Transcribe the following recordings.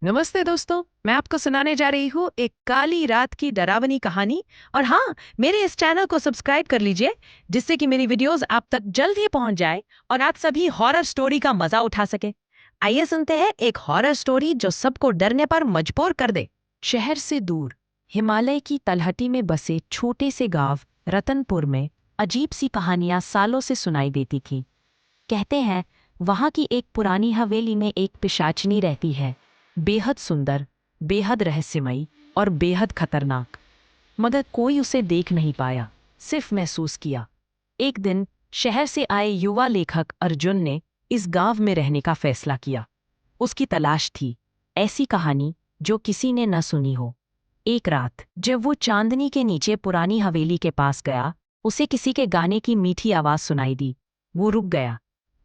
नमस्ते दोस्तों, मैं आपको सुनाने जा रही हूँ एक काली रात की डरावनी कहानी। और हाँ, मेरे इस चैनल को सब्सक्राइब कर लीजिए, जिससे कि मेरी वीडियोस आप तक जल्द ही पहुंच जाए और आप सभी हॉरर स्टोरी का मजा उठा सके। आइए सुनते हैं एक हॉरर स्टोरी जो सबको डरने पर मजबूर कर दे। शहर से दूर हिमालय की तलहटी में बसे छोटे से गांव रतनपुर में अजीब सी कहानियां सालों से सुनाई देती थी। कहते हैं वहां की एक पुरानी हवेली में एक पिशाचनी रहती है, बेहद सुंदर, बेहद रहस्यमयी और बेहद खतरनाक। मगर कोई उसे देख नहीं पाया, सिर्फ महसूस किया। एक दिन शहर से आए युवा लेखक अर्जुन ने इस गांव में रहने का फैसला किया। उसकी तलाश थी ऐसी कहानी जो किसी ने न सुनी हो। एक रात जब वो चांदनी के नीचे पुरानी हवेली के पास गया, उसे किसी के गाने की मीठी आवाज सुनाई दी। वो रुक गया।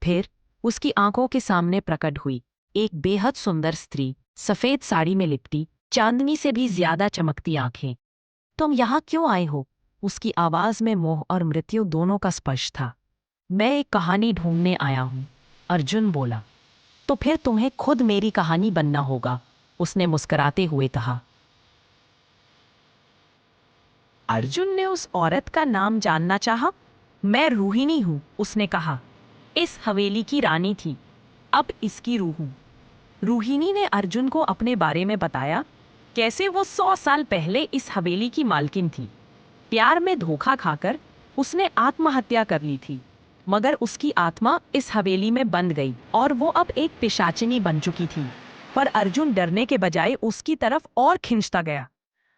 फिर उसकी आंखों के सामने प्रकट हुई एक बेहद सुंदर स्त्री, सफेद साड़ी में लिपटी, चांदनी से भी ज्यादा चमकती आंखें। तुम यहाँ क्यों आए हो? उसकी आवाज में मोह और मृत्यु दोनों का स्पर्श था। मैं एक कहानी ढूंढने आया हूँ, अर्जुन बोला। तो फिर तुम्हें खुद मेरी कहानी बनना होगा, उसने मुस्कुराते हुए कहा। अर्जुन ने उस औरत का नाम जानना चाहा। मैं रूहिणी हूँ, उसने कहा। इस हवेली की रानी थी, अब इसकी रूह हूँ। रूहिणी ने अर्जुन को अपने बारे में बताया, कैसे वो 100 साल पहले इस हवेली की मालकिन थी। प्यार में धोखा खाकर उसने आत्महत्या कर ली थी, मगर उसकी आत्मा इस हवेली में बंद गई और वो अब एक पिशाचिनी बन चुकी थी। पर अर्जुन डरने के बजाय उसकी तरफ और खिंचता गया।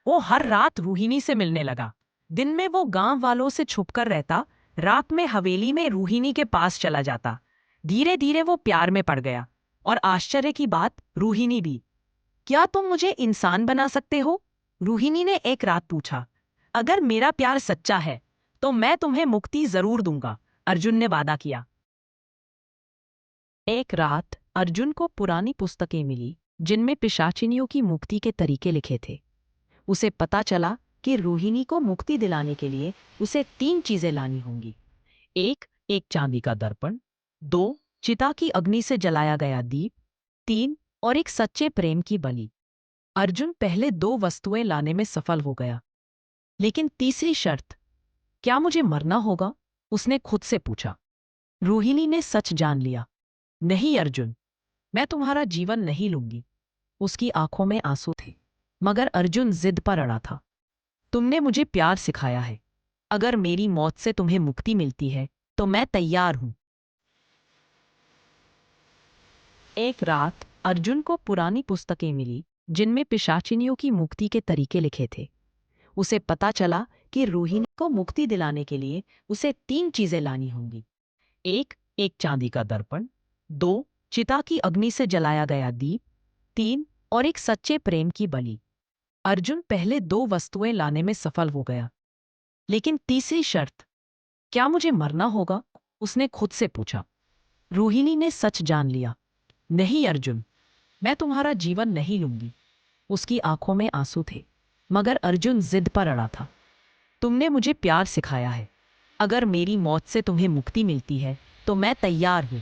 वो हर रात रूहिणी से मिलने लगा। दिन में वो गांव वालों से छुपकर रहता, रात में हवेली में रूहिणी के पास चला जाता। धीरे धीरे वो प्यार में पड़ गया। और आश्चर्य की बात, रूहिणी भी। क्या तुम मुझे इंसान बना सकते हो? रूहिणी ने एक रात पूछा। अगर मेरा प्यार सच्चा है तो मैं तुम्हें मुक्ति जरूर दूंगा, अर्जुन ने वादा किया। एक रात अर्जुन को पुरानी पुस्तकें मिली, जिनमें पिशाचिनियों की मुक्ति के तरीके लिखे थे। उसे पता चला कि रोहिणी को मुक्ति दिलाने के लिए उसे 3 चीजें लानी होंगी। एक, एक चांदी का दर्पण। 2, चिता की अग्नि से जलाया गया दीप। 3, और एक सच्चे प्रेम की बलि। अर्जुन पहले 2 वस्तुएं लाने में सफल हो गया, लेकिन तीसरी शर्त, क्या मुझे मरना होगा? उसने खुद से पूछा। रोहिणी ने सच जान लिया। नहीं अर्जुन, मैं तुम्हारा जीवन नहीं लूंगी। उसकी आंखों में आंसू थे, मगर अर्जुन जिद पर अड़ा था। तुमने मुझे प्यार सिखाया है, अगर मेरी मौत से तुम्हें मुक्ति मिलती है तो मैं तैयार हूं। एक रात अर्जुन को पुरानी पुस्तकें मिली, जिनमें पिशाचिनियों की मुक्ति के तरीके लिखे थे। उसे पता चला कि रोहिणी को मुक्ति दिलाने के लिए उसे 3 चीजें लानी होंगी। एक, एक चांदी का दर्पण। 2, चिता की अग्नि से जलाया गया दीप। 3, और एक सच्चे प्रेम की बलि। अर्जुन पहले 2 वस्तुएं लाने में सफल हो गया, लेकिन तीसरी शर्त, क्या मुझे मरना होगा? उसने खुद से पूछा। रोहिणी ने सच जान लिया। नहीं अर्जुन, मैं तुम्हारा जीवन नहीं लूंगी। उसकी आंखों में आंसू थे, मगर अर्जुन जिद पर अड़ा था। तुमने मुझे प्यार सिखाया है, अगर मेरी मौत से तुम्हें मुक्ति मिलती है तो मैं तैयार हूं।